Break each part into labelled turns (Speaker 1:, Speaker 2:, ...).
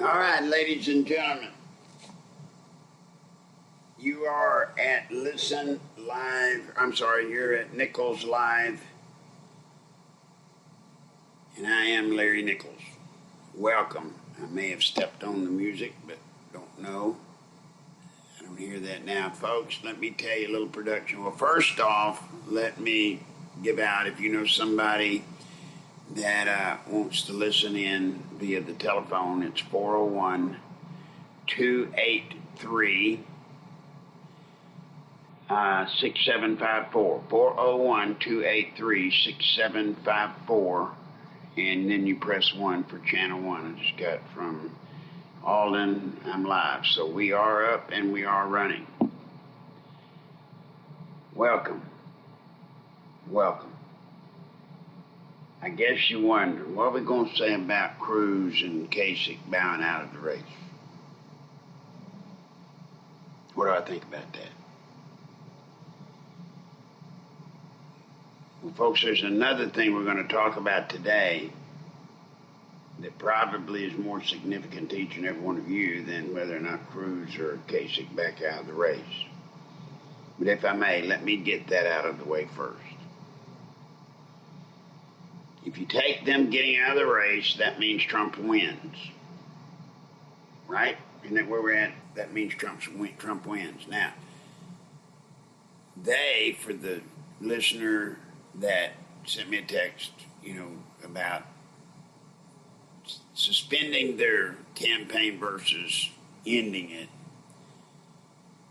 Speaker 1: All right, ladies and gentlemen, you are at Listen Live. You're at Nichols Live, and I am Larry Nichols. Welcome. I may have stepped on the music, but don't know. I don't hear that now, folks. Let me tell you a little production. Well, first off, let me give out, if you know somebody that wants to listen in via the telephone, it's 401-283-6754. 401-283-6754. And then you press 1 for channel 1. I just got from Alden. I'm live. So we are up and we are running. Welcome. I guess you wonder, what are we going to say about Cruz and Kasich bowing out of the race? What do I think about that? Well, folks, there's another thing we're going to talk about today that probably is more significant to each and every one of you than whether or not Cruz or Kasich back out of the race. But if I may, let me get that out of the way first. If you take them getting out of the race, that means Trump wins. Right? Isn't that where we're at? That means Trump wins. Now, they, for the listener that sent me a text, about suspending their campaign versus ending it,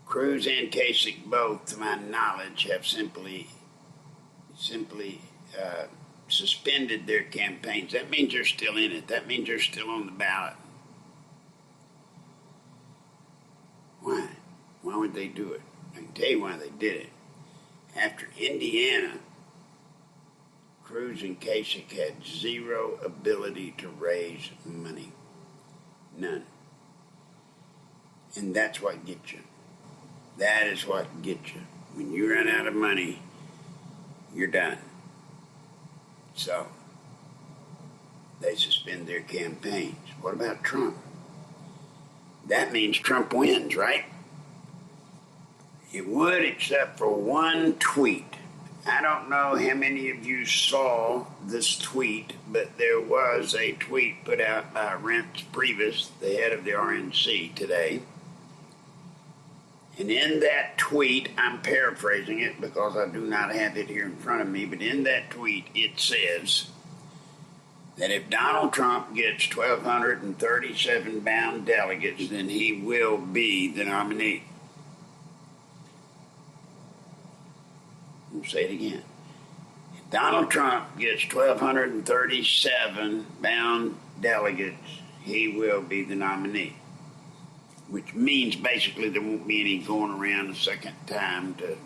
Speaker 1: Cruz and Kasich both, to my knowledge, have simply suspended their campaigns. That means they're still in it. That means they're still on the ballot. Why? Why would they do it? I can tell you why they did it. After Indiana, Cruz and Kasich had zero ability to raise money. None. And that's what gets you. That is what gets you. When you run out of money, you're done. So, they suspend their campaigns. What about Trump? That means Trump wins, right? It would, except for one tweet. I don't know how many of you saw this tweet, but there was a tweet put out by Reince Priebus, the head of the RNC, today. And in that tweet, I'm paraphrasing it because I do not have it here in front of me, but in that tweet it says that if Donald Trump gets 1,237 bound delegates, then he will be the nominee. I'll say it again. If Donald Trump gets 1,237 bound delegates, he will be the nominee. Which means basically there won't be any going around a second time to,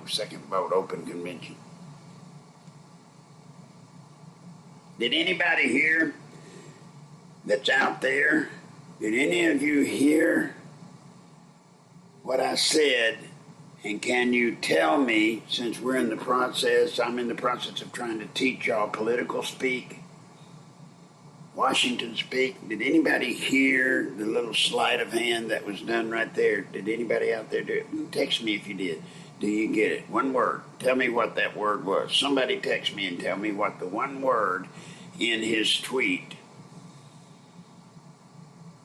Speaker 1: second vote open convention. Did anybody hear that's out there? Did any of you hear what I said? And can you tell me, since I'm in the process of trying to teach y'all political speak, Washington speak, did anybody hear the little sleight of hand that was done right there? Did anybody out there do it? Text me if you did. Do you get it? One word. Tell me what that word was. Somebody text me and tell me what the one word in his tweet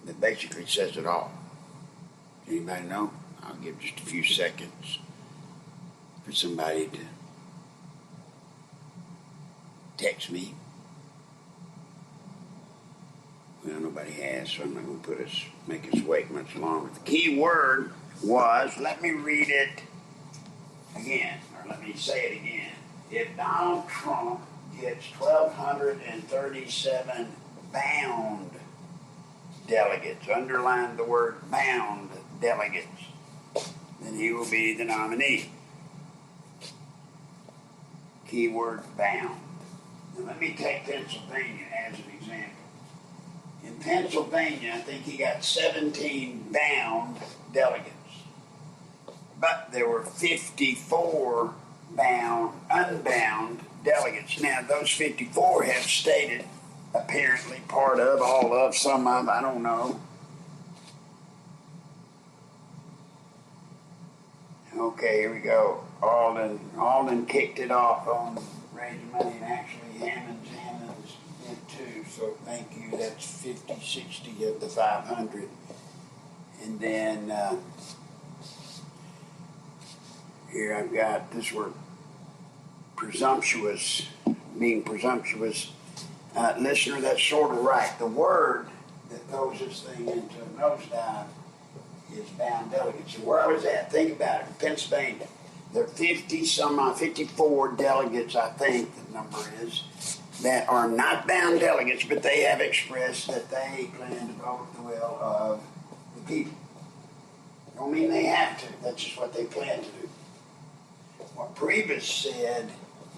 Speaker 1: that basically says it all. Anybody know? I'll give just a few seconds for somebody to text me. Well, nobody has, so I'm not going to make us wait much longer. The key word was, let me read it again, or let me say it again. If Donald Trump gets 1,237 bound delegates, underline the word bound delegates, then he will be the nominee. Keyword bound. Now let me take Pennsylvania as an example. In Pennsylvania, I think he got 17 bound delegates. But there were 54 unbound delegates. Now, those 54 have stated apparently part of, all of, some of, I don't know. Okay, here we go. Alden kicked it off on raising money, and actually Hammond's did too, so thank you. That's 50, 60 of the 500. And then here I've got this word presumptuous, being presumptuous. Listener, that's sort of right. The word that throws this thing into a nosedive is bound delegates. And where I was at, think about it, Pennsylvania. There are 54 delegates, I think the number is, that are not bound delegates, but they have expressed that they plan to vote the will of the people. Don't mean they have to, that's just what they plan to do. What Priebus said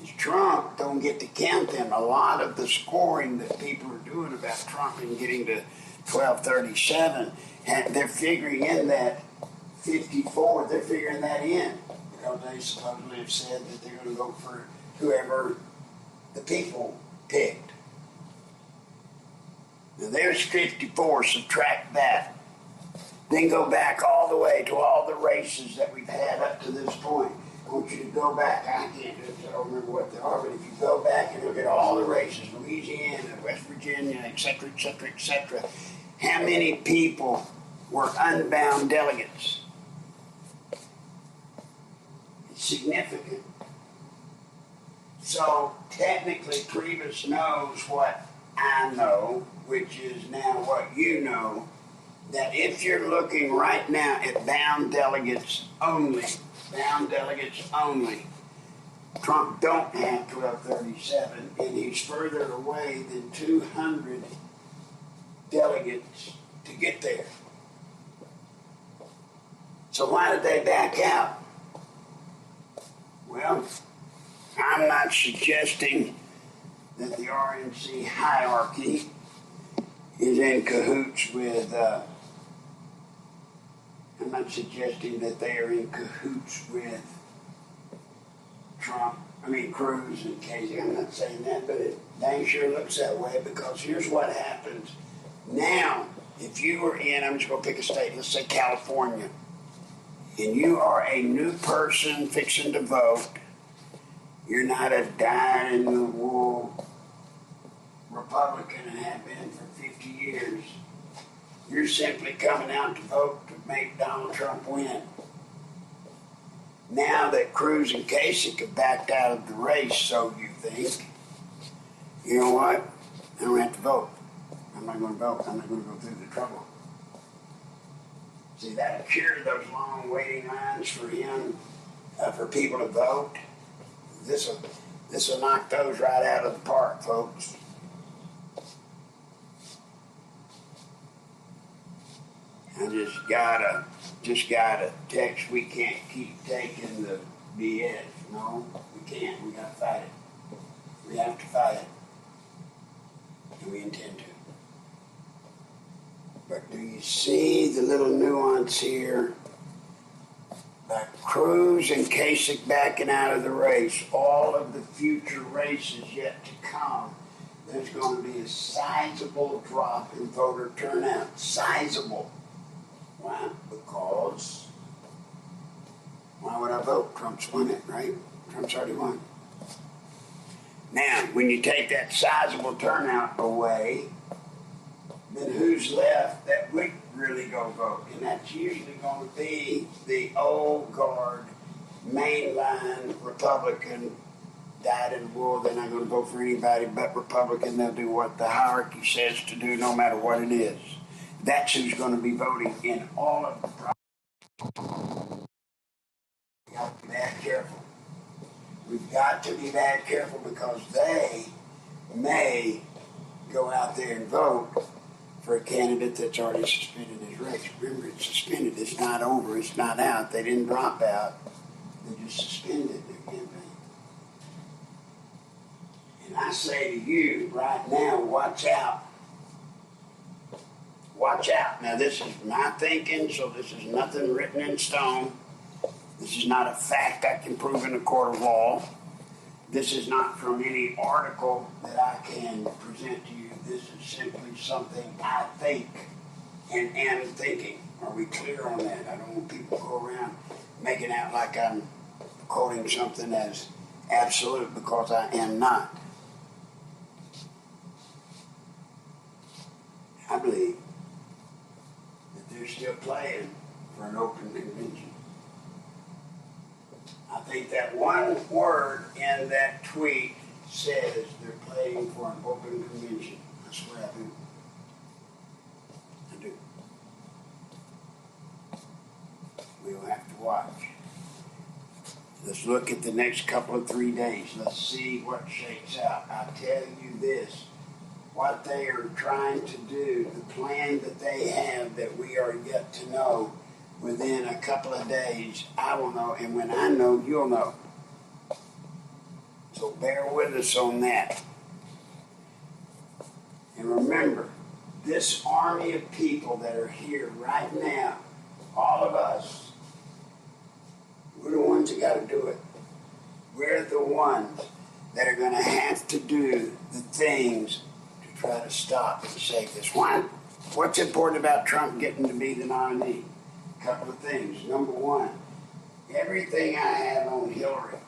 Speaker 1: is Trump don't get to count them. A lot of the scoring that people are doing about Trump and getting to 1237, and they're figuring in that 54, they're figuring that in because they supposedly have said that they're going to go for whoever the people picked. Now there's 54, subtract that. Then go back all the way to all the races that we've had up to this point. I want you to go back. I can't do it, I don't remember what they are, but if you go back and look at all the races, Louisiana, West Virginia, et cetera, et cetera, et cetera, how many people were unbound delegates? It's significant. So technically, Priebus knows what I know, which is now what you know, that if you're looking right now at bound delegates only, Trump don't have 1237, and he's further away than 200 delegates to get there. So why did they back out? Well, I'm not suggesting that the RNC hierarchy is in cahoots with, I'm not suggesting that they are in cahoots with Cruz and Casey. I'm not saying that, but it dang sure looks that way because here's what happens. Now, if you were in, I'm just going to pick a state, let's say California, and you are a new person fixing to vote, you're not a dyed-in-the-wool Republican and have been for 50 years. You're simply coming out to vote to make Donald Trump win. Now that Cruz and Kasich have backed out of the race, so you think, you know what? I don't have to vote. I'm not going to vote. I'm not going to go through the trouble. See, that'll cure those long waiting lines for him, for people to vote. This will knock those right out of the park, folks. I just gotta text. We can't keep taking the BS. No, we can't. We gotta fight it. We have to fight it, and we intend to. But do you see the little nuance here? By Cruz and Kasich backing out of the race, all of the future races yet to come, there's going to be a sizable drop in voter turnout. Sizable. Why? Because why would I vote? Trump's won it, right? Trump's already won. Now, when you take that sizable turnout away, then who's left that would really go vote? And that's usually going to be the old guard, mainline Republican, dyed-in-the-wool. They're not going to vote for anybody but Republican. They'll do what the hierarchy says to do, no matter what it is. That's who's going to be voting in all of the problems. We got to be that careful. We've got to be that careful because they may go out there and vote for a candidate that's already suspended his race. Remember, it's suspended. It's not over. It's not out. They didn't drop out. They just suspended their campaign. And I say to you right now, watch out. Watch out. Now, this is my thinking, so this is nothing written in stone. This is not a fact I can prove in a court of law. This is not from any article that I can present to you This is simply something I think and am thinking. Are we clear on that? I don't want people to go around making out like I'm quoting something as absolute, because I am not. I believe that they're still playing for an open convention. I think that one word in that tweet says they're playing for an open convention. I swear I do. I do. We'll have to watch. Let's look at the next couple of 3 days. Let's see what shakes out. I tell you this, what they are trying to do, the plan that they have that we are yet to know, within a couple of days, I will know, and when I know, you'll know. So bear with us on that. And remember, this army of people that are here right now, all of us, we're the ones that got to do it. We're the ones that are going to have to do the things to try to stop and save this. What's important about Trump getting to be the nominee? A couple of things. Number one, everything I have on Hillary,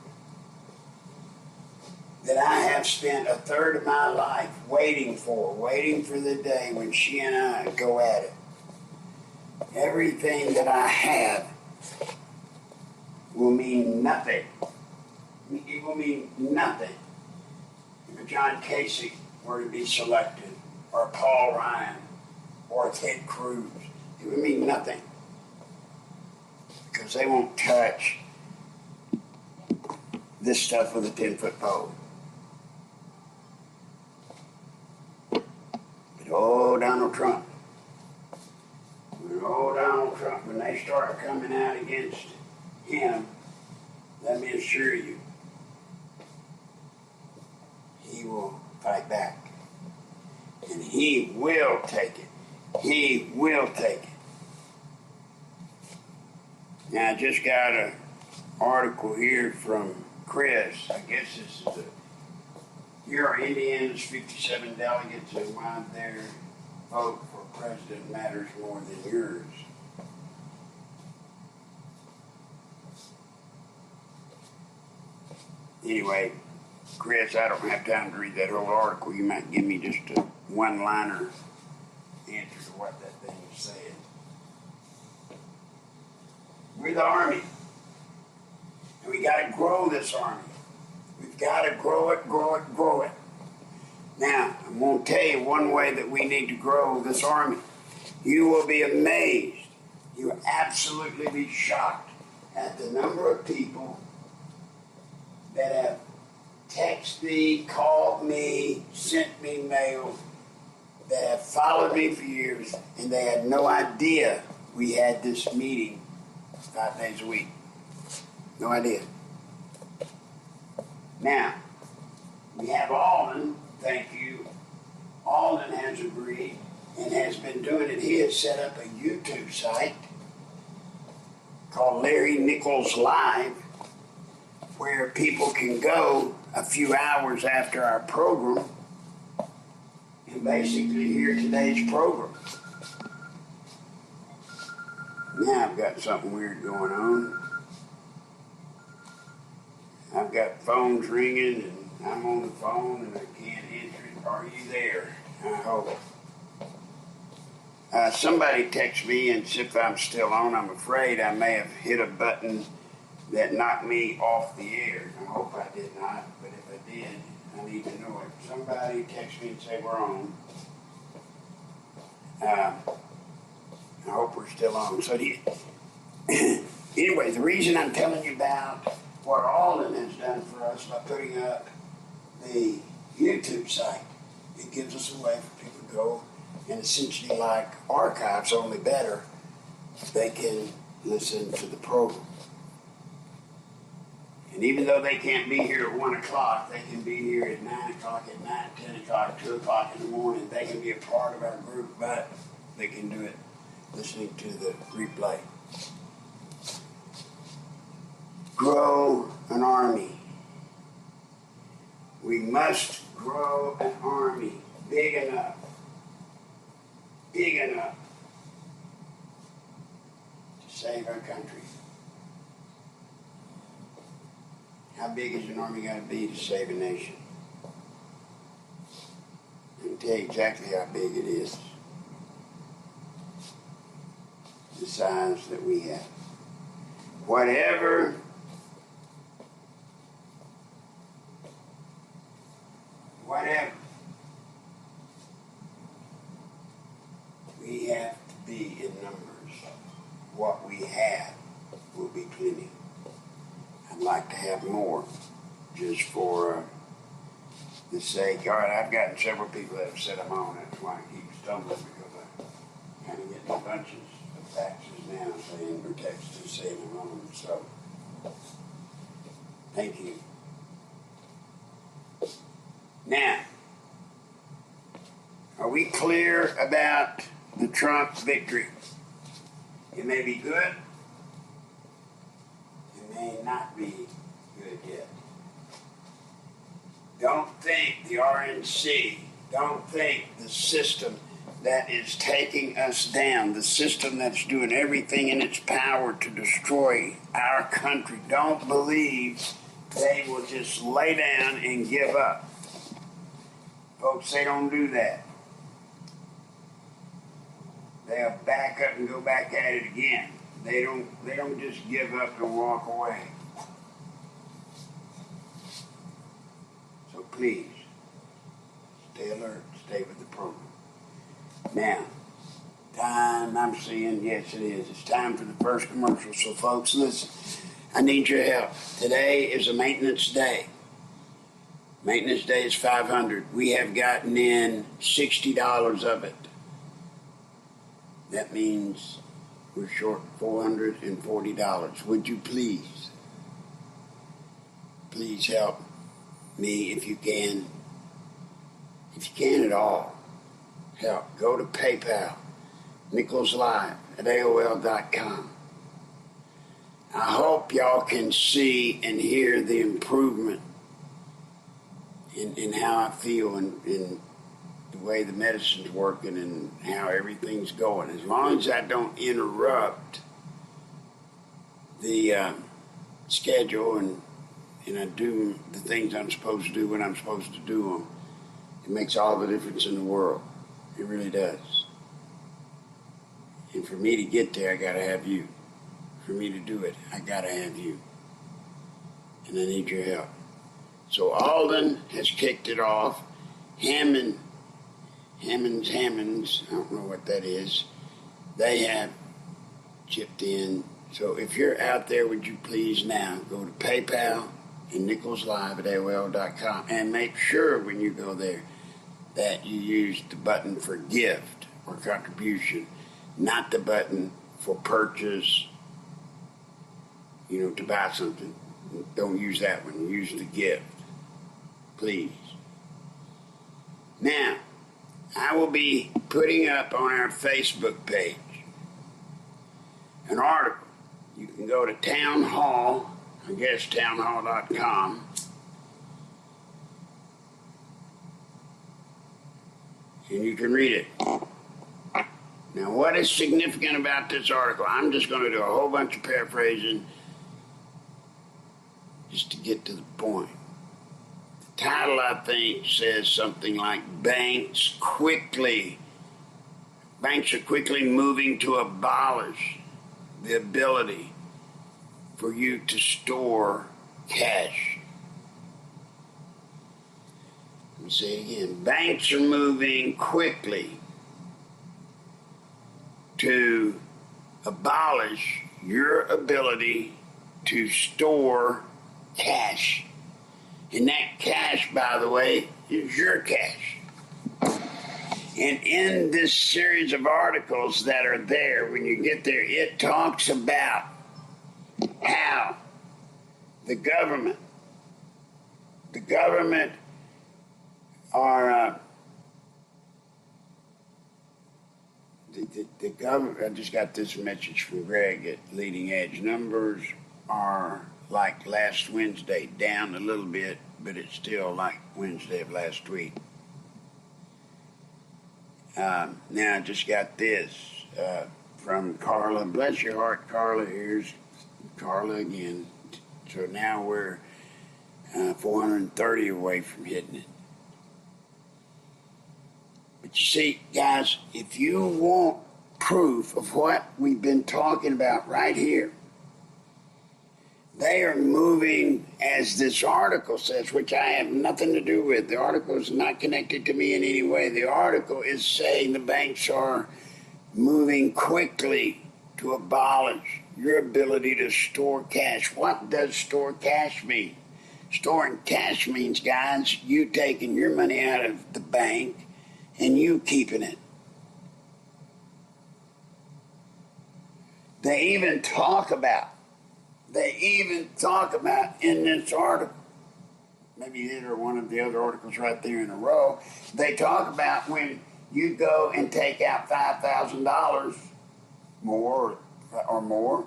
Speaker 1: that I have spent a third of my life waiting for the day when she and I go at it. Everything that I have will mean nothing. It will mean nothing if a John Kasich were to be selected, or Paul Ryan, or Ted Cruz. It would mean nothing, because they won't touch this stuff with a 10-foot pole. But Donald Trump, when they start coming out against him, let me assure you, he will fight back. And he will take it. He will take it. Now, I just got an article here from Chris. I guess this is here are Indiana's 57 delegates, and why their vote for president matters more than yours. Anyway, Chris, I don't have time to read that whole article. You might give me just a one-liner answer to what that thing is saying. We're the Army, and we got to grow this Army. We've got to grow it, grow it, grow it. Now, I'm going to tell you one way that we need to grow this Army. You will be amazed. You will absolutely be shocked at the number of people that have texted me, called me, sent me mail, that have followed me for years, and they had no idea we had this meeting 5 days a week. No idea. Now, we have Alden, thank you. Alden has agreed and has been doing it. He has set up a YouTube site called Larry Nichols Live, where people can go a few hours after our program and basically hear today's program. Now I've got something weird going on. I've got phones ringing and I'm on the phone and I can't answer it. Are you there? I hope. Somebody texted me and said if I'm still on, I'm afraid I may have hit a button that knocked me off the air. I hope I did not, but if I did, I need to know it. Somebody text me and say we're on. I hope we're still on. So anyway, the reason I'm telling you about what Alden has done for us by putting up the YouTube site, it gives us a way for people to go and essentially, like archives, only better, they can listen to the program. And even though they can't be here at 1 o'clock, they can be here at 9 o'clock at night, 10 o'clock, 2 o'clock in the morning. They can be a part of our group, but they can do it listening to the replay. Grow an army. We must grow an army. big enough to save our country. How big is an army got to be to save a nation? I can tell you exactly how big it is. The size that we have. Whatever we have to be in numbers, what we have will be plenty. I'd like to have more, just for the sake. All right, I've gotten several people that have said I'm on. That's why I keep stumbling, because I kind of get in bunches of taxes now saying, or texts saying I'm on. So, thank you. Now, are we clear about the Trump victory? It may be good. It may not be good yet. Don't think the RNC, don't think the system that is taking us down, the system that's doing everything in its power to destroy our country, don't believe they will just lay down and give up. Folks, they don't do that. They'll back up and go back at it again. They don't just give up and walk away. So please, stay alert, stay with the program. Now, time I'm seeing, yes it is, it's time for the first commercial. So folks, listen, I need your help. Today is a maintenance day. Maintenance day is $500. We have gotten in $60 of it. That means we're short $440. Would you please help me if you can? If you can at all, help. Go to PayPal, Nichols Live at AOL.com. I hope y'all can see and hear the improvement in how I feel and in the way the medicine's working and how everything's going. As long as I don't interrupt the schedule and I do the things I'm supposed to do when I'm supposed to do them, it makes all the difference in the world. It really does. And for me to get there, I gotta have you. For me to do it, I gotta have you. And I need your help. So Alden has kicked it off. Hammonds, I don't know what that is. They have chipped in. So if you're out there, would you please now go to PayPal and Nichols Live at AOL.com and make sure when you go there that you use the button for gift or contribution, not the button for purchase, to buy something. Don't use that one. Use the gift. Please. Now, I will be putting up on our Facebook page an article. You can go to Town Hall, I guess townhall.com, and you can read it. Now, what is significant about this article? I'm just going to do a whole bunch of paraphrasing just to get to the point. The title, I think, says something like banks are quickly moving to abolish the ability for you to store cash. Let me say it again. Banks are moving quickly to abolish your ability to store cash. And that cash, by the way, is your cash. And in this series of articles that are there, when you get there, it talks about how the government are the government. I just got this message from Greg at Leading Edge. Numbers are like last Wednesday, down a little bit, but it's still like Wednesday of last week. Now I just got this from Carla. Bless your heart, Carla. Here's Carla again. So now we're 430 away from hitting it. But you see, guys, if you want proof of what we've been talking about right here, they are moving, as this article says, which I have nothing to do with. The article is not connected to me in any way. The article is saying the banks are moving quickly to abolish your ability to store cash. What does store cash mean? Storing cash means, guys, you taking your money out of the bank and you keeping it. They even talk about in this article, maybe it or one of the other articles right there in a row, they talk about when you go and take out $5,000 more or more,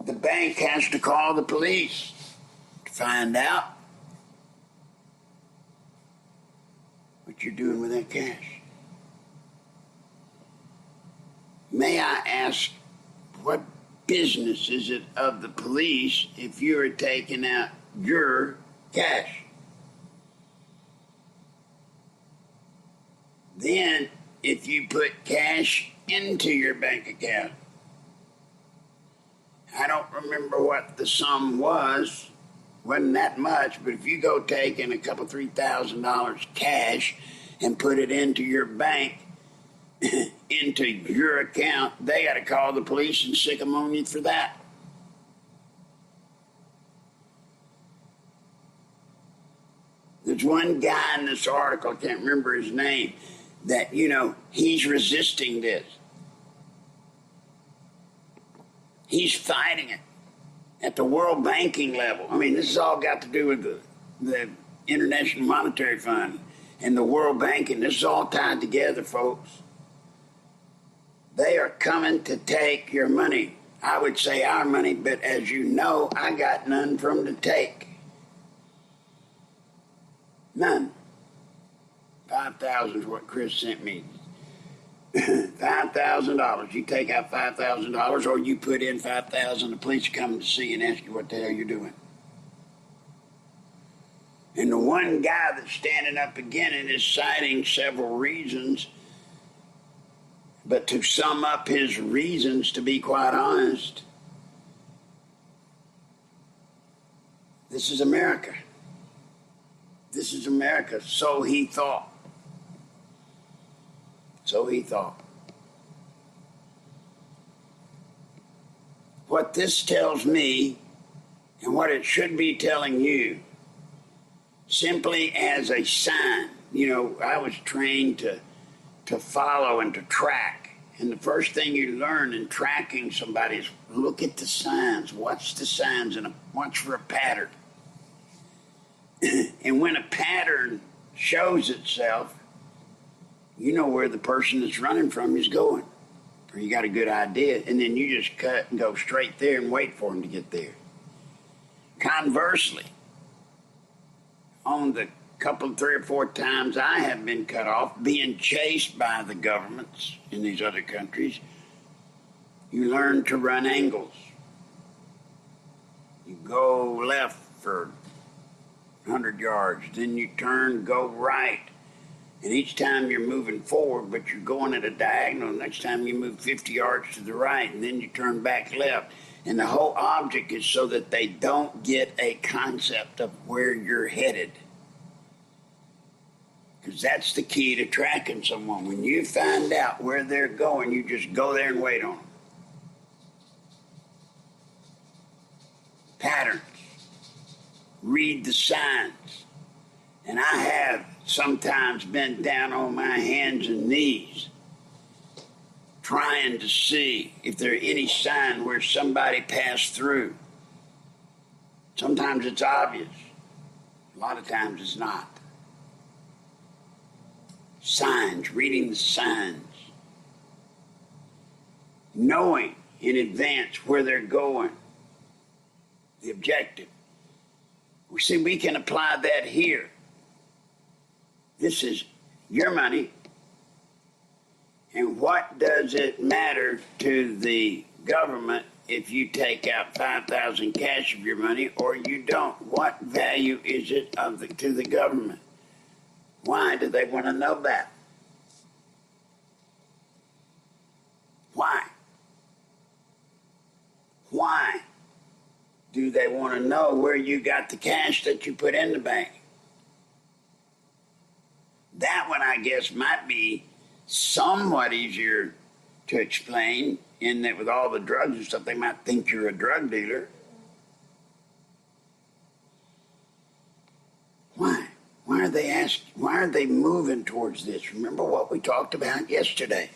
Speaker 1: the bank has to call the police to find out what you're doing with that cash. May I ask, what business is it of the police if you're taking out your cash? Then, if you put cash into your bank account, I don't remember what the sum was, wasn't that much, but if you go taking a couple $3,000 cash and put it into your bank, into your account, they got to call the police and sick them on you for that. There's one guy in this article, I can't remember his name, that, he's resisting this. He's fighting it at the world banking level. I mean, this has all got to do with the International Monetary Fund and the world banking. This is all tied together, folks. They are coming to take your money. I would say our money, but as you know, I got none from to take. None. 5,000 is what Chris sent me. $5,000. You take out $5,000, or you put in $5,000. The police come to see and ask you what the hell you're doing. And the one guy that's standing up again and is citing several reasons. But to sum up his reasons, to be quite honest, this is America. This is America. So he thought. So he thought. What this tells me, and what it should be telling you, simply as a sign, I was trained to follow and to track. And the first thing you learn in tracking somebody is look at the signs. Watch the signs and watch for a pattern. And when a pattern shows itself, you know where the person that's running from you is going. Or you got a good idea. And then you just cut and go straight there and wait for them to get there. Conversely, on the couple, 3 or 4 times I have been cut off, being chased by the governments in these other countries, you learn to run angles. You go left for 100 yards, then you turn, go right. And each time you're moving forward, but you're going at a diagonal. Next time you move 50 yards to the right, and then you turn back left. And the whole object is so that they don't get a concept of where you're headed. Because that's the key to tracking someone. When you find out where they're going, you just go there and wait on them. Patterns. Read the signs. And I have sometimes been down on my hands and knees trying to see if there are any sign where somebody passed through. Sometimes it's obvious. A lot of times it's not. Signs, reading the signs. Knowing in advance where they're going. The objective. See, we can apply that here. This is your money. And what does it matter to the government if you take out 5,000 cash of your money or you don't? What value is it to the government? Why do they want to know that? Why? Why do they want to know where you got the cash that you put in the bank? That one, I guess, might be somewhat easier to explain, in that with all the drugs and stuff, they might think you're a drug dealer. Why? Why are they moving towards this? Remember what we talked about yesterday.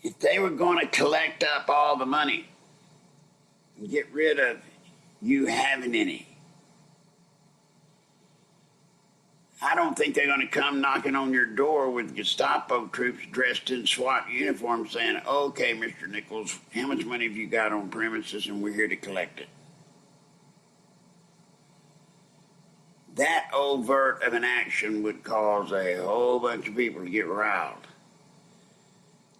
Speaker 1: If they were going to collect up all the money and get rid of you having any, I don't think they're going to come knocking on your door with Gestapo troops dressed in SWAT uniforms saying, okay, Mr. Nichols, how much money have you got on premises and we're here to collect it. That overt of an action would cause a whole bunch of people to get riled.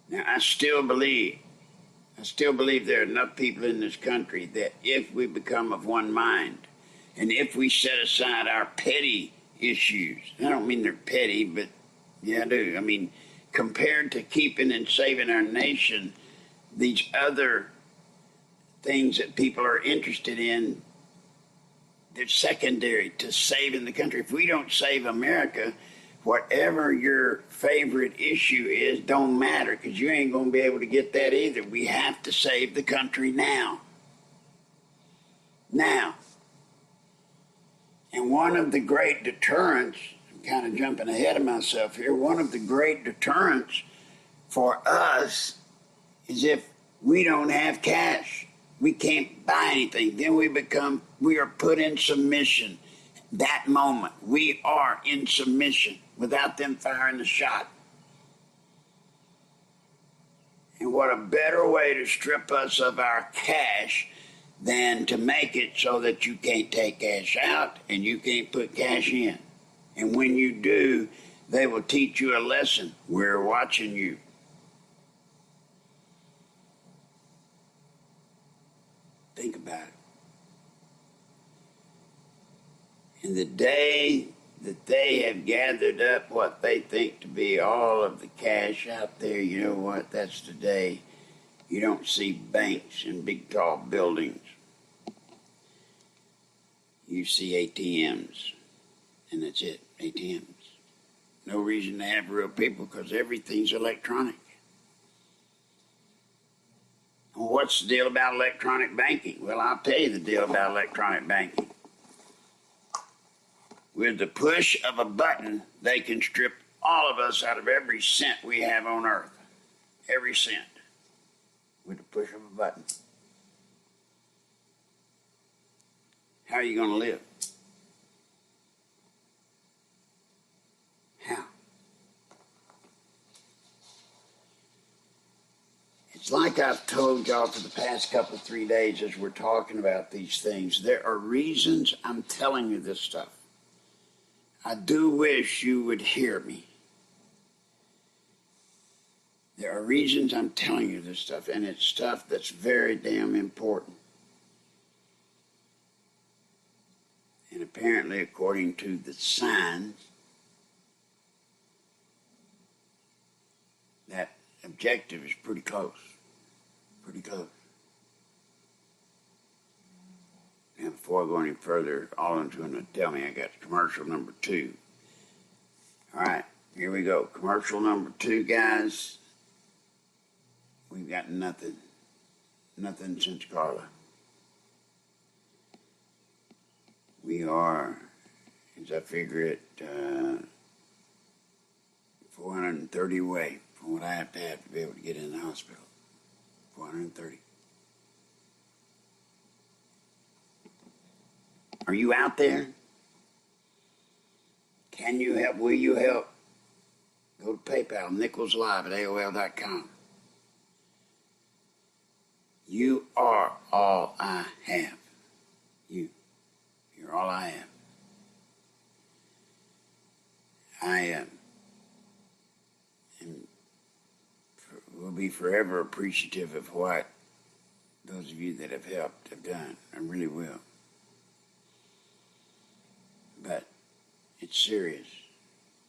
Speaker 1: Now, I still believe there are enough people in this country that if we become of one mind, and if we set aside our petty issues, I don't mean they're petty, but yeah, I do. I mean, compared to keeping and saving our nation, these other things that people are interested in, they're secondary to saving the country. If we don't save America, whatever your favorite issue is don't matter, because you ain't going to be able to get that either. We have to save the country now. Now. And one of the great deterrents, I'm kind of jumping ahead of myself here, one of the great deterrents for us is if we don't have cash. We can't buy anything. Then we are put in submission. That moment, we are in submission without them firing the shot. And what a better way to strip us of our cash than to make it so that you can't take cash out and you can't put cash in. And when you do, they will teach you a lesson. We're watching you. Think about it. And the day that they have gathered up what they think to be all of the cash out there, you know what? That's the day you don't see banks and big tall buildings. You see ATMs, and that's it, ATMs. No reason to have real people because everything's electronic. Well, what's the deal about electronic banking? Well, I'll tell you the deal about electronic banking. With the push of a button, they can strip all of us out of every cent we have on earth. Every cent. With the push of a button. How are you going to live? How? It's like I've told y'all for the past 3 days as we're talking about these things. There are reasons I'm telling you this stuff. I do wish you would hear me. There are reasons I'm telling you this stuff, and it's stuff that's very damn important. And apparently, according to the signs, that objective is pretty close. Pretty close. And before I go any further, all I'm going to tell me, I got commercial number 2. All right, here we go. Commercial number 2, guys. We've got nothing. Nothing since Carla. We are, as I figure it, 430 away from what I have to be able to get in the hospital. 430. Are you out there? Can you help? Will you help? Go to PayPal, nicholslive@aol.com. You are all I have. You're all I have. I am. forever appreciative of what those of you that have helped have done. I really will. But it's serious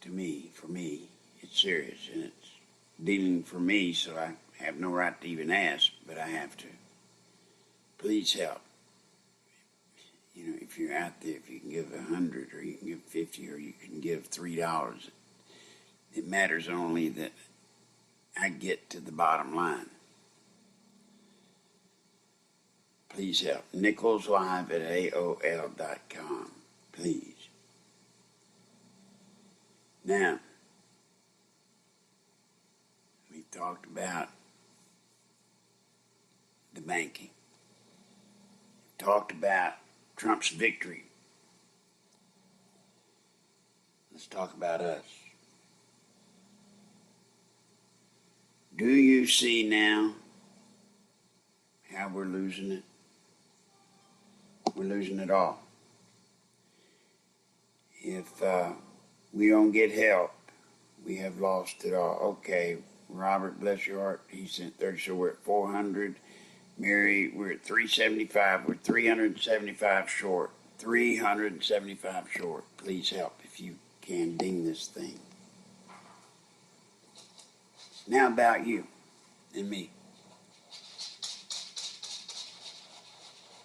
Speaker 1: to me, for me, it's serious, and it's dealing for me, so I have no right to even ask, but I have to. Please help. You know, if you're out there, if you can give $100, or you can give $50, or you can give $3, it matters only that I get to the bottom line. Please help. NicholsLive@AOL.com. Please. Now, we talked about the banking. We talked about Trump's victory. Let's talk about us. Do you see now how we're losing it? We're losing it all. If we don't get help, we have lost it all. Okay, Robert, bless your heart, he sent 30, so we're at 400. Mary, we're at 375. We're 375 short. 375 short. Please help if you can ding this thing. Now about you and me.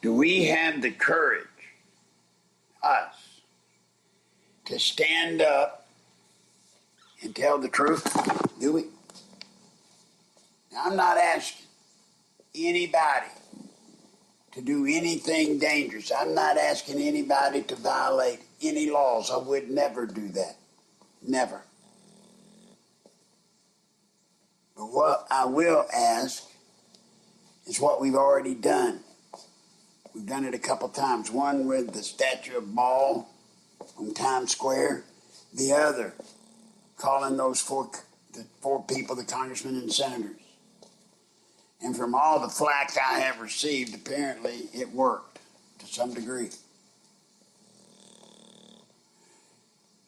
Speaker 1: Do we have the courage, us, to stand up and tell the truth? Do we? Now, I'm not asking anybody to do anything dangerous. I'm not asking anybody to violate any laws. I would never do that. Never. But what I will ask is what we've already done. We've done it a couple times. One with the statue of Ball on Times Square. The other, calling those four people, the congressmen and senators. And from all the flack I have received, apparently it worked to some degree.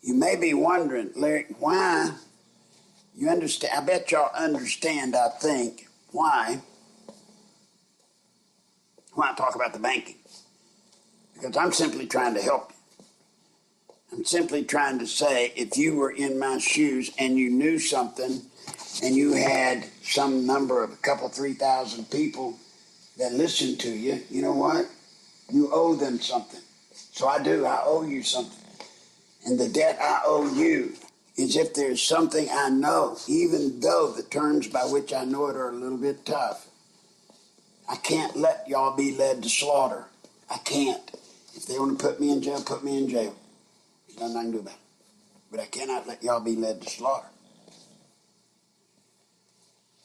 Speaker 1: You may be wondering, Larry, why, you understand, I bet y'all understand, I think, why I talk about the banking. Because I'm simply trying to help you. I'm simply trying to say, if you were in my shoes and you knew something, and you had some number of 3,000 people that listened to you, you know what? You owe them something. So I do. I owe you something. And the debt I owe you is if there's something I know, even though the terms by which I know it are a little bit tough, I can't let y'all be led to slaughter. I can't. If they want to put me in jail, put me in jail. There's nothing I can do about it. But I cannot let y'all be led to slaughter.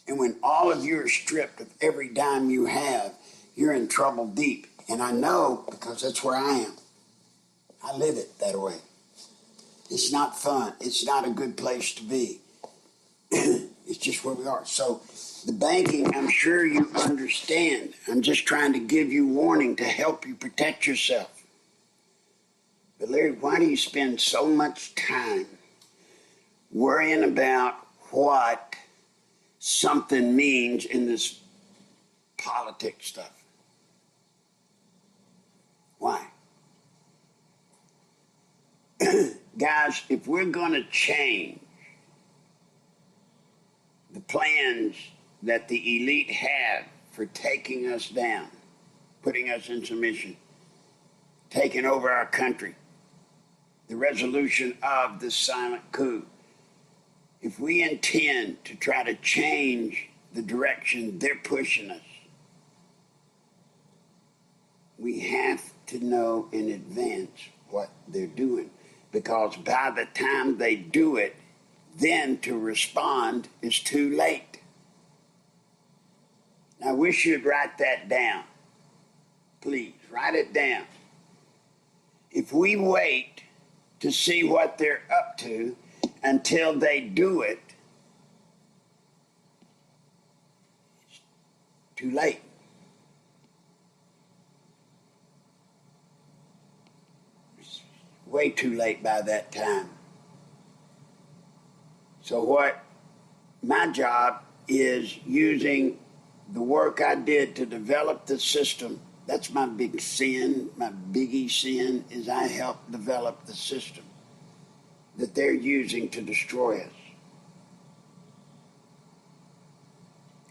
Speaker 1: And when all of you are stripped of every dime you have, you're in trouble deep. And I know because that's where I am. I live it that way. It's not fun. It's not a good place to be. It's just where we are. So the banking, I'm sure you understand. I'm just trying to give you warning to help you protect yourself. But Larry, why do you spend so much time worrying about what something means in this politics stuff? Why? Guys, if we're going to change the plans that the elite have for taking us down, putting us in submission, taking over our country, the resolution of the silent coup, if we intend to try to change the direction they're pushing us, we have to know in advance what they're doing. Because by the time they do it, then to respond is too late. Now, I wish you'd write that down. Please, write it down. If we wait to see what they're up to until they do it, it's too late. It's way too late by that time. So what my job is using the work I did to develop the system. That's my big sin, my biggie sin, is I helped develop the system that they're using to destroy us.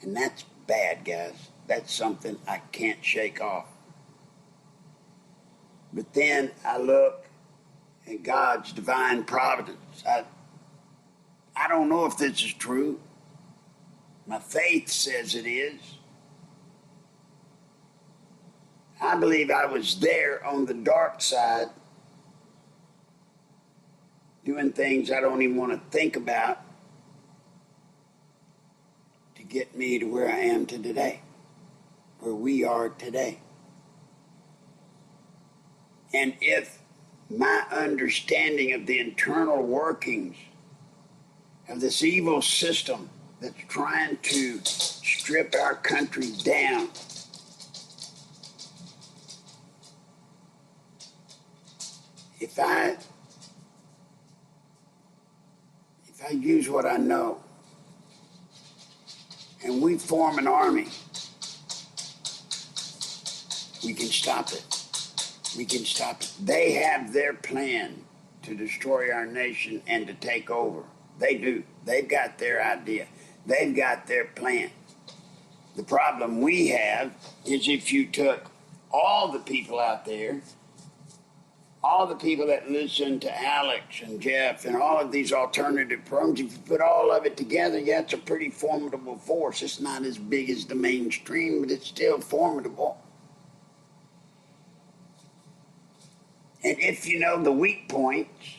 Speaker 1: And that's bad, guys. That's something I can't shake off. But then I look at God's divine providence. I don't know if this is true. My faith says it is. I believe I was there on the dark side doing things I don't even want to think about to get me to where I am to today, where we are today. And if my understanding of the internal workings of this evil system that's trying to strip our country down, if I use what I know and we form an army, we can stop it. We can stop it. They have their plan to destroy our nation and to take over. They do. They've got their idea. They've got their plan. The problem we have is if you took all the people out there, all the people that listen to Alex and Jeff and all of these alternative programs, if you put all of it together, yeah, it's a pretty formidable force. It's not as big as the mainstream, but it's still formidable. And if you know the weak points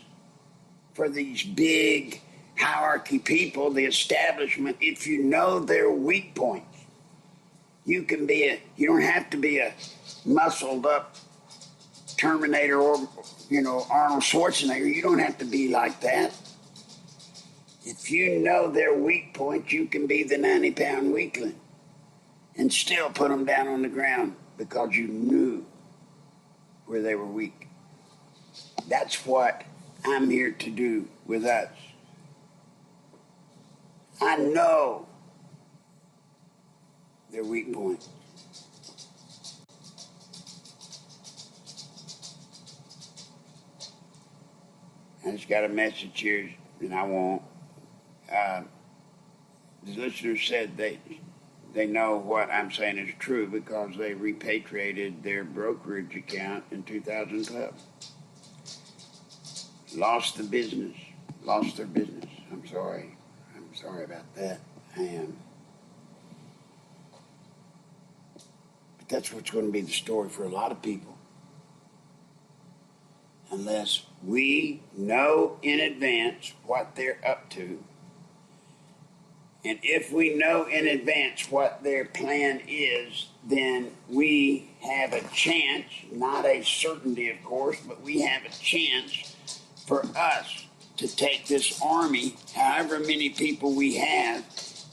Speaker 1: for these big hierarchy people, the establishment, if you know their weak points, you don't have to be a muscled up Terminator or, Arnold Schwarzenegger. You don't have to be like that. If you know their weak points, you can be the 90-pound weakling and still put them down on the ground because you knew where they were weak. That's what I'm here to do with us. I know their weak points. I just got a message here, and I won't. The listener said they know what I'm saying is true because they repatriated their brokerage account in 2012. Lost their business. I'm sorry about that. I am. But that's what's going to be the story for a lot of people. Unless we know in advance what they're up to. And if we know in advance what their plan is, then we have a chance, not a certainty, of course, but we have a chance for us to take this army, however many people we have,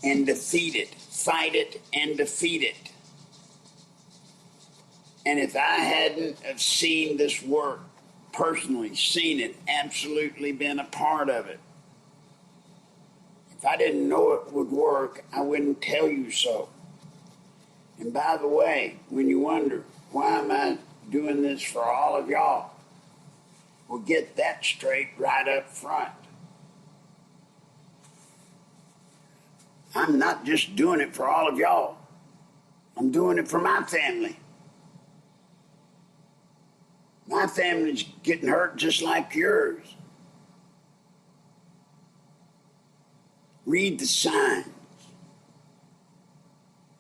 Speaker 1: and defeat it, fight it, and defeat it. And if I hadn't have seen this work, personally seen it, absolutely been a part of it, if I didn't know it would work, I wouldn't tell you so. And by the way, when you wonder, why am I doing this for all of y'all? Well, get that straight right up front. I'm not just doing it for all of y'all. I'm doing it for my family. My family's getting hurt just like yours. Read the signs.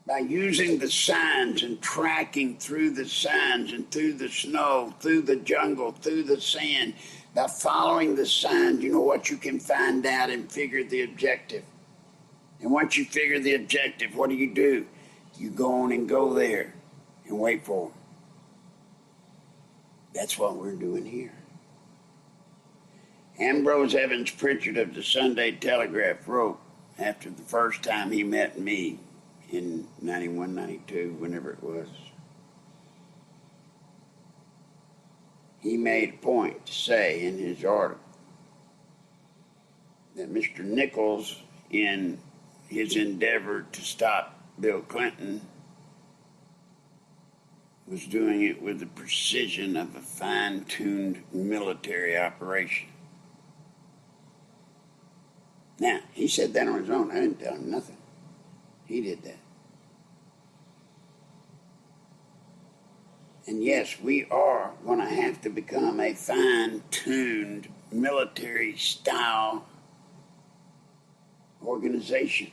Speaker 1: By using the signs and tracking through the signs and through the snow, through the jungle, through the sand, by following the signs, you know what you can find out and figure the objective. And once you figure the objective, what do? You go on and go there and wait for them. That's what we're doing here. Ambrose Evans Pritchard of the Sunday Telegraph wrote, after the first time he met me in 91, 92, whenever it was, he made a point to say in his article that Mr. Nichols, in his endeavor to stop Bill Clinton was doing it with the precision of a fine-tuned military operation. Now, he said that on his own. I didn't tell him nothing. He did that. And yes, we are going to have to become a fine-tuned military-style organization.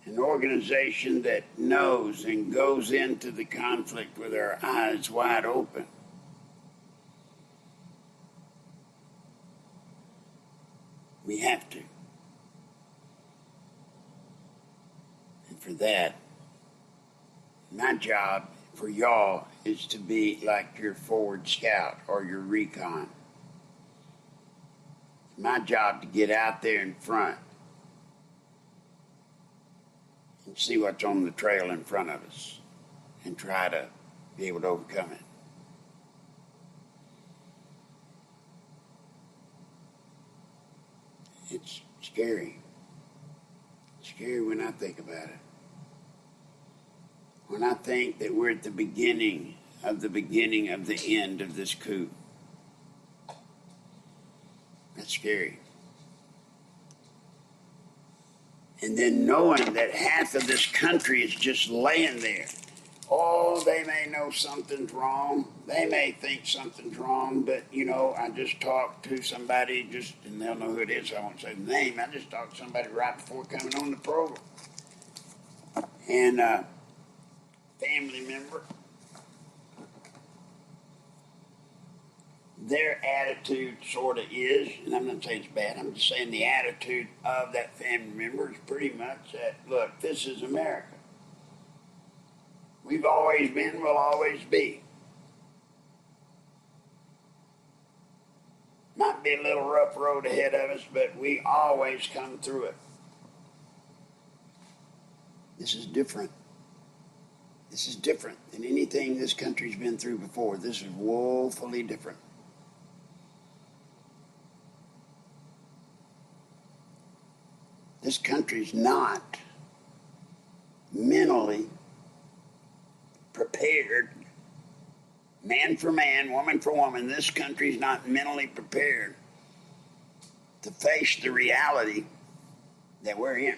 Speaker 1: An organization that knows and goes into the conflict with our eyes wide open. We have to. And for that, my job for y'all is to be like your forward scout or your recon. It's my job to get out there in front and see what's on the trail in front of us and try to be able to overcome it. It's scary. It's scary when I think about it. When I think that we're at the beginning of the end of this coup. That's scary. And then knowing that half of this country is just laying there. Oh, they may know something's wrong. They may think something's wrong, but, I just talked to somebody, and they'll know who it is, so I won't say the name. I just talked to somebody right before coming on the program. And family member, their attitude sort of is, and I'm not saying it's bad, I'm just saying the attitude of that family member is pretty much that, look, this is America. We've always been, we'll always be. Might be a little rough road ahead of us, but we always come through it. This is different. This is different than anything this country's been through before. This is woefully different. This country's not mentally prepared, man for man, woman for woman. This country's not mentally prepared to face the reality that we're in.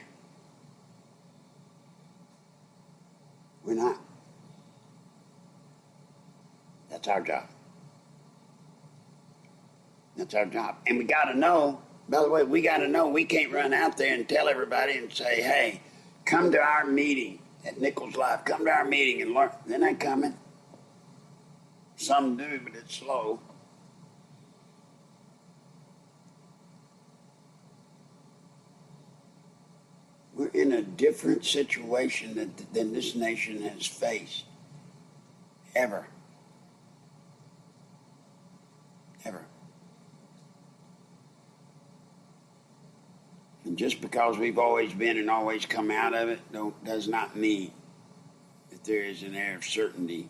Speaker 1: We're not. That's our job. That's our job. And we got to know, by the way, we got to know we can't run out there and tell everybody and say, hey, come to our meeting at Nichols Live. Come to our meeting and learn. They're not coming. Some do, but it's slow. We're in a different situation than this nation has faced. Ever. Ever. And just because we've always been and always come out of it does not mean that there is an air of certainty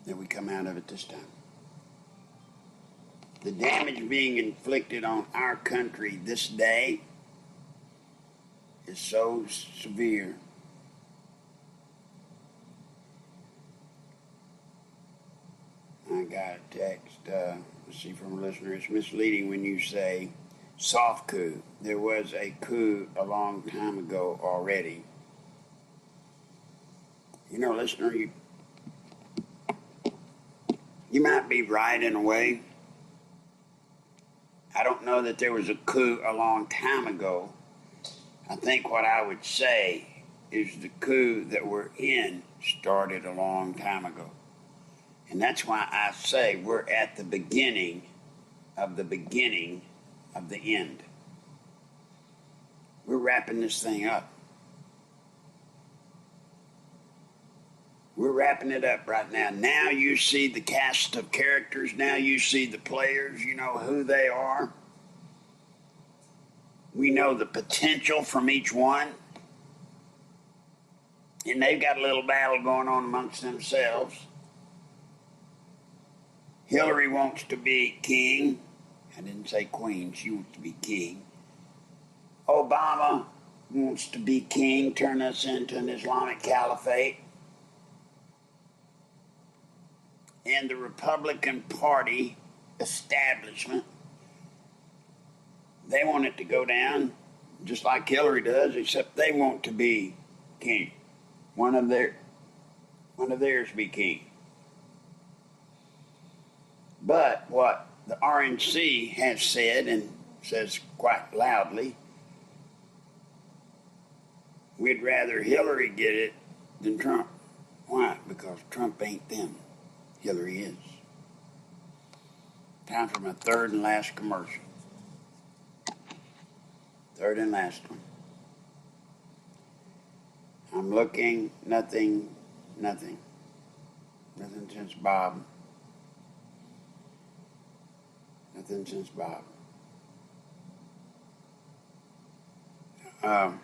Speaker 1: that we come out of it this time. The damage being inflicted on our country this day is so severe. I got a text, let's see, from a listener. It's misleading when you say soft coup. There was a coup a long time ago already. Listener, you might be right in a way. I don't know that there was a coup a long time ago. I think what I would say is the coup that we're in started a long time ago. And that's why I say we're at the beginning of the end. We're wrapping this thing up. We're wrapping it up right now. Now you see the cast of characters. Now you see the players. You know who they are. We know the potential from each one. And they've got a little battle going on amongst themselves. Hillary wants to be king. I didn't say queen. She wants to be king. Oh, Obama wants to be king, turn us into an Islamic caliphate. And the Republican Party establishment, they want it to go down just like Hillary does, except they want to be king. One of theirs be king. But what the RNC has said, and says quite loudly, we'd rather Hillary get it than Trump. Why? Because Trump ain't them. Hillary is. Time for my third and last commercial. Third and last one. I'm looking, nothing since Bob. Nothing since Bob. You're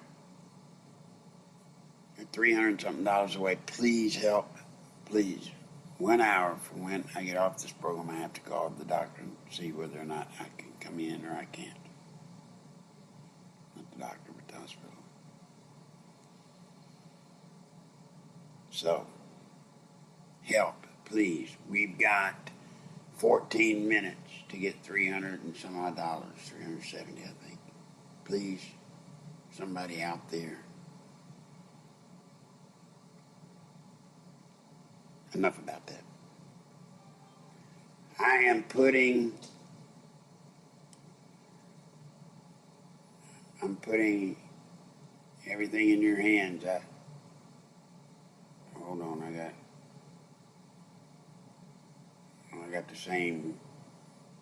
Speaker 1: $300-something away. Please help. Please. 1 hour from when I get off this program, I have to call the doctor and see whether or not I can come in or I can't. Not the doctor, but the hospital. So, help, please. We've got 14 minutes to get $300 and some odd dollars, $370, I think. Please, somebody out there. Enough about that. I am putting everything in your hands. Hold on, I got the same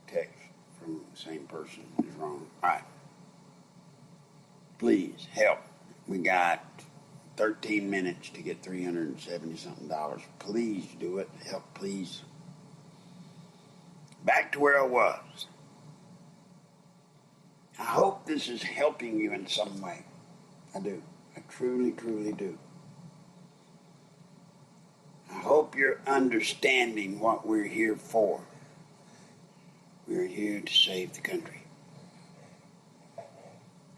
Speaker 1: text from the same person. It's wrong. All right. Please help. We got 13 minutes to get $370-something. Please do it. Help, please. Back to where I was. I hope this is helping you in some way. I do. I truly, truly do. I hope you're understanding what we're here for. We're here to save the country.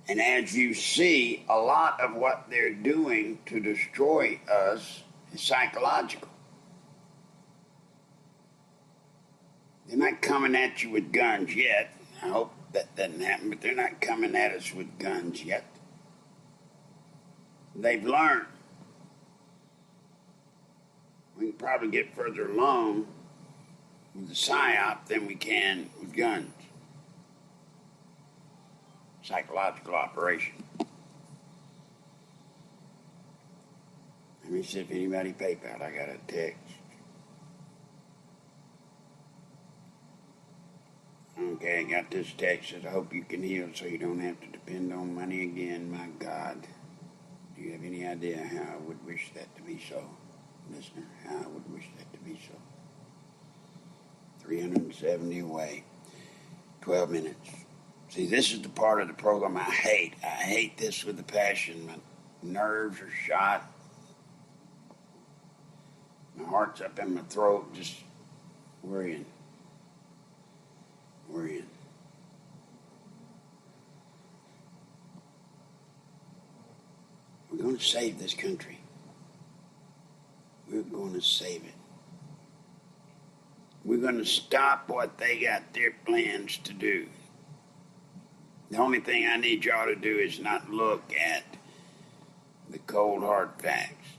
Speaker 1: And as you see, a lot of what they're doing to destroy us is psychological. They're not coming at you with guns yet. I hope that doesn't happen, but they're not coming at us with guns yet. They've learned. We can probably get further along with the PSYOP than we can with guns. Psychological operation. Let me see if anybody PayPal. I got a text. Okay, I got this text. Says, I hope you can heal so you don't have to depend on money again. My God. Do you have any idea how I would wish that to be so? Listener, how I would wish that to be so. 370 away. 12 minutes. See, this is the part of the program I hate. I hate this with a passion. My nerves are shot. My heart's up in my throat, just worrying. Worrying. We're going to save this country. We're going to save it. We're going to stop what they got their plans to do. The only thing I need y'all to do is not look at the cold, hard facts.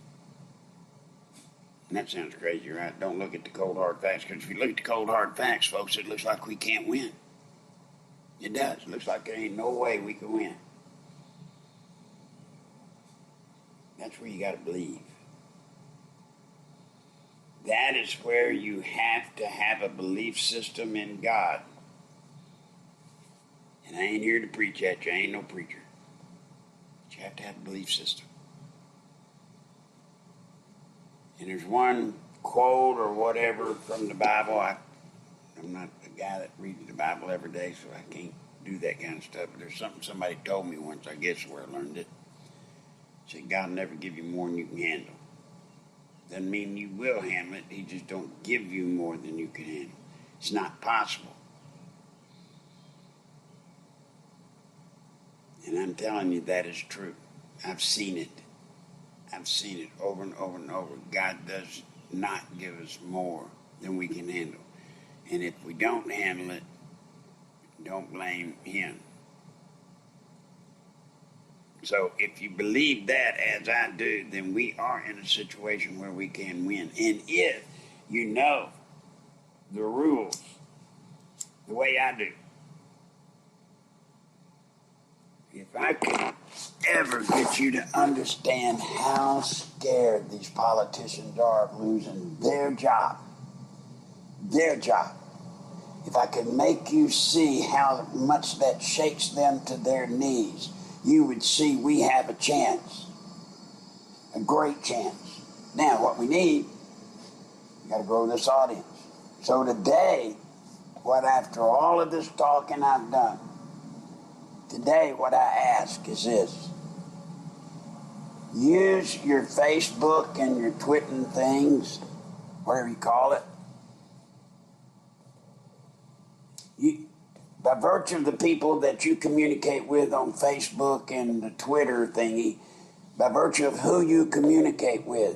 Speaker 1: And that sounds crazy, right? Don't look at the cold, hard facts, because if you look at the cold, hard facts, folks, it looks like we can't win. It does. It looks like there ain't no way we can win. That's where you got to believe. That is where you have to have a belief system in God. And I ain't here to preach at you. I ain't no preacher. But you have to have a belief system. And there's one quote or whatever from the Bible. I'm not a guy that reads the Bible every day, so I can't do that kind of stuff. But there's something somebody told me once, I guess where I learned it. It said, God will never give you more than you can handle. Doesn't mean you will handle it. He just don't give you more than you can handle. It's not possible. And And I'm telling you, that is true. I've seen it. I've seen it over and over and over. God does not give us more than we can handle. And if we don't handle it, don't blame Him. So if you believe that as I do, then we are in a situation where we can win. And if you know the rules the way I do, if I could ever get you to understand how scared these politicians are of losing their job, if I could make you see how much that shakes them to their knees, you would see we have a chance, a great chance. Now, what we need, we got to grow this audience. So today, after all of this talking I've done, today what I ask is this. Use your Facebook and your Twitter things, whatever you call it. By virtue of the people that you communicate with on Facebook and the Twitter thingy, by virtue of who you communicate with,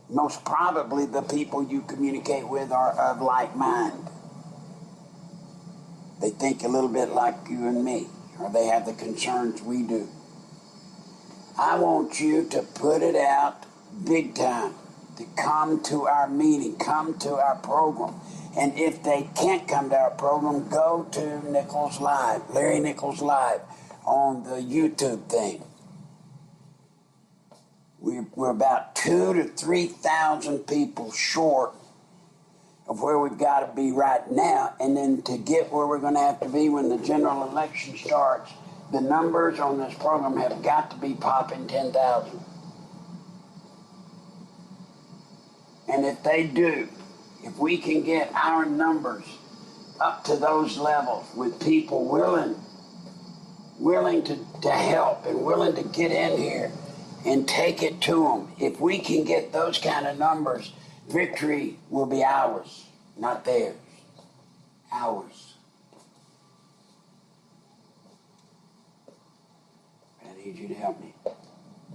Speaker 1: most probably the people you communicate with are of like mind. They think a little bit like you and me, or they have the concerns we do. I want you to put it out big time, to come to our meeting, come to our program. And if they can't come to our program, go to Nichols Live, Larry Nichols Live, on the YouTube thing. We're about 2,000 to 3,000 people short of where we've got to be right now. And then to get where we're going to have to be when the general election starts, the numbers on this program have got to be popping 10,000. And if they do, if we can get our numbers up to those levels with people willing to help and willing to get in here and take it to them, if we can get those kind of numbers, victory will be ours, not theirs. Ours. I need you to help me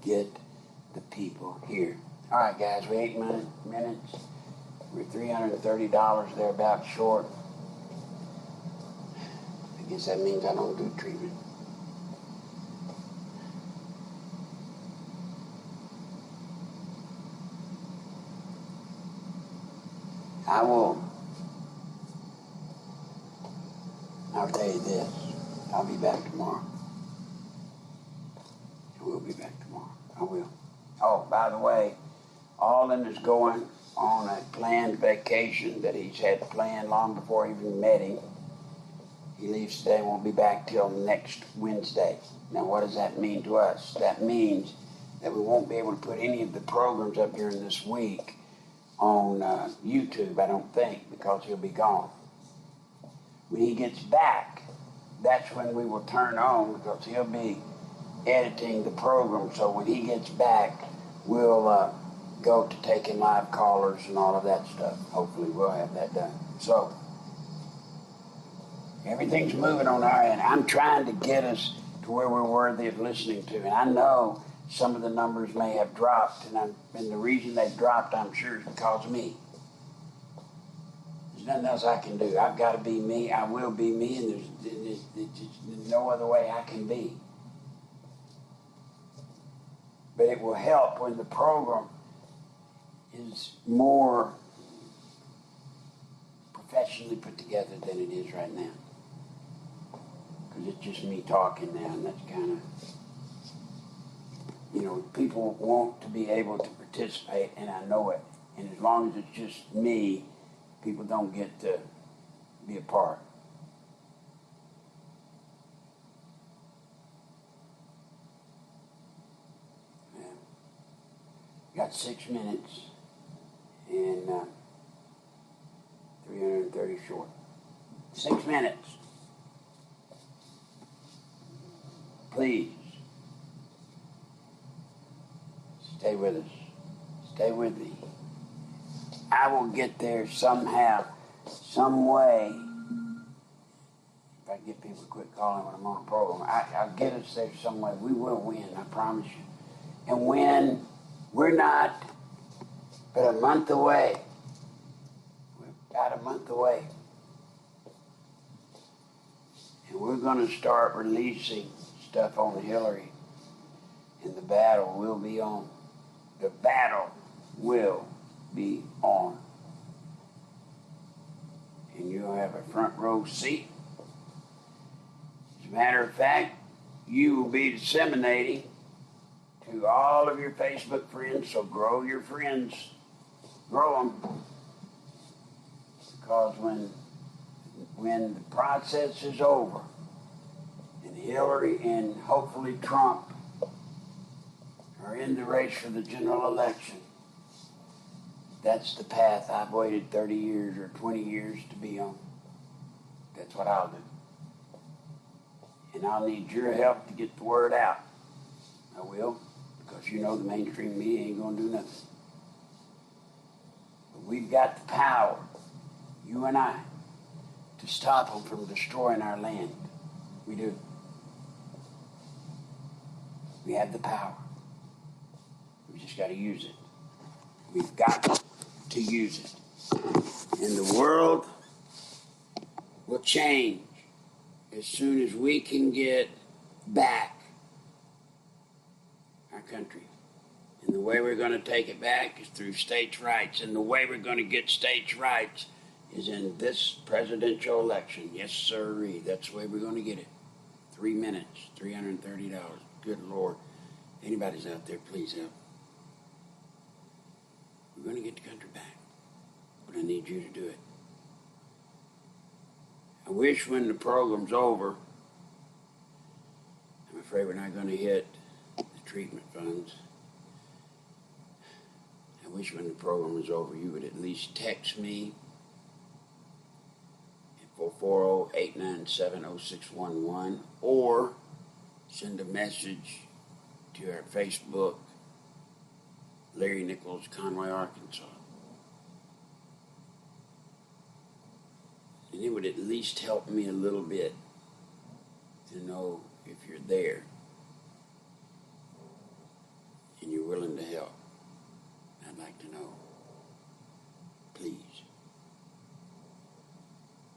Speaker 1: get the people here. All right, guys, we're 8 minutes. We're $330 thereabout short. I guess that means I don't do treatment. I'll tell you this. I'll be back tomorrow. I will be back tomorrow. I will. Oh, by the way, Alden is going on a planned vacation that he's had planned long before I even met him. He leaves today and won't be back till next Wednesday. Now, what does that mean to us? That means that we won't be able to put any of the programs up during this week on YouTube, I don't think, because he'll be gone. When he gets back, that's when we will turn on, because he'll be editing the program. So when he gets back, we'll go to taking live callers and all of that stuff. Hopefully we'll have that done. So everything's moving on our end. I'm trying to get us to where we're worthy of listening to. And I know some of the numbers may have dropped, and the reason they've dropped, I'm sure, is because of me. There's nothing else I can do. I've got to be me. I will be me, and there's no other way I can be. But it will help when the program is more professionally put together than it is right now. Because it's just me talking now, and that's kind of, people want to be able to participate, and I know it. And as long as it's just me, people don't get to be a part. Got 6 minutes and 330 short. 6 minutes. Please stay with us. Stay with me. I will get there somehow, some way. If I get people to quit calling when I'm on a program. I'll get us there some way. We will win, I promise you. And when we're not but a month away, we're about a month away, and we're going to start releasing stuff on Hillary, and the battle will be on. The battle will be on. And you'll have a front row seat. As a matter of fact, you will be disseminating to all of your Facebook friends, so grow your friends. Grow them. Because when the process is over, and Hillary and hopefully Trump are in the race for the general election, that's the path I've waited 30 years or 20 years to be on. That's what I'll do. And I'll need your help to get the word out. I will, because you know the mainstream media ain't going to do nothing. But we've got the power, you and I, to stop them from destroying our land. We do. We have the power. We just got to use it. We've got to use it. And the world will change as soon as we can get back our country. And the way we're going to take it back is through states' rights. And the way we're going to get states' rights is in this presidential election. Yes, sirree. That's the way we're going to get it. 3 minutes, $330. Good Lord. Anybody's out there, please help. We're going to get the country back, but I need you to do it. I wish when the program's over, I'm afraid we're not going to hit the treatment funds. I wish when the program was over, you would at least text me at 440-897-0611 or send a message to our Facebook, Larry Nichols, Conway, Arkansas. And it would at least help me a little bit to know if you're there and you're willing to help. I'd like to know. Please.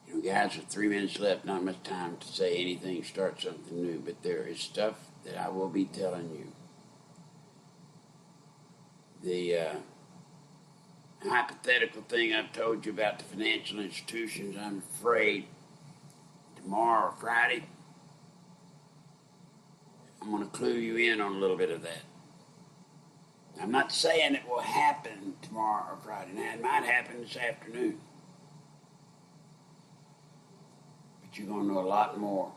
Speaker 1: You know, guys, with 3 minutes left, not much time to say anything, start something new, but there is stuff that I will be telling you. The hypothetical thing I've told you about the financial institutions, I'm afraid tomorrow or Friday, I'm going to clue you in on a little bit of that. I'm not saying it will happen tomorrow or Friday. Now, it might happen this afternoon. But you're going to know a lot more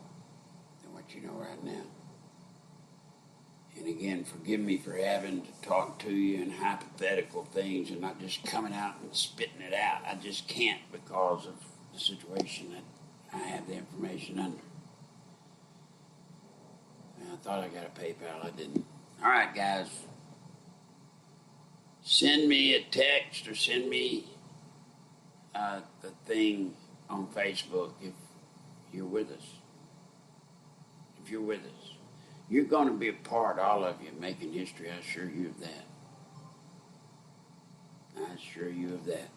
Speaker 1: than what you know right now. And again, forgive me for having to talk to you in hypothetical things and not just coming out and spitting it out. I just can't because of the situation that I have the information under. I thought I got a PayPal. I didn't. All right, guys. Send me a text or send me the thing on Facebook if you're with us. If you're with us. You're going to be a part, all of you, making history. I assure you of that. I assure you of that.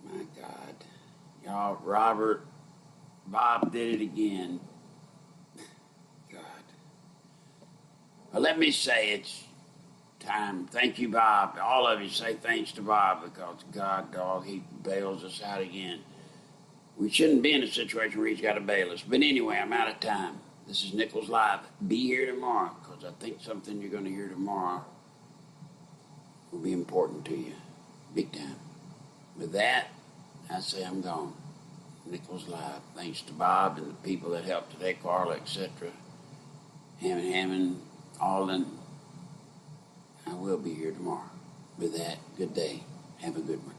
Speaker 1: My God. Y'all, Robert, Bob did it again. God. Well, let me say it's time. Thank you, Bob. All of you say thanks to Bob because God, dog, he bails us out again. We shouldn't be in a situation where he's got to bail us. But anyway, I'm out of time. This is Nichols Live. Be here tomorrow because I think something you're going to hear tomorrow will be important to you. Big time. With that, I say I'm gone. Nichols Live. Thanks to Bob and the people that helped today, Carla, etc. Hammond, Alden. I will be here tomorrow. With that, good day. Have a good one.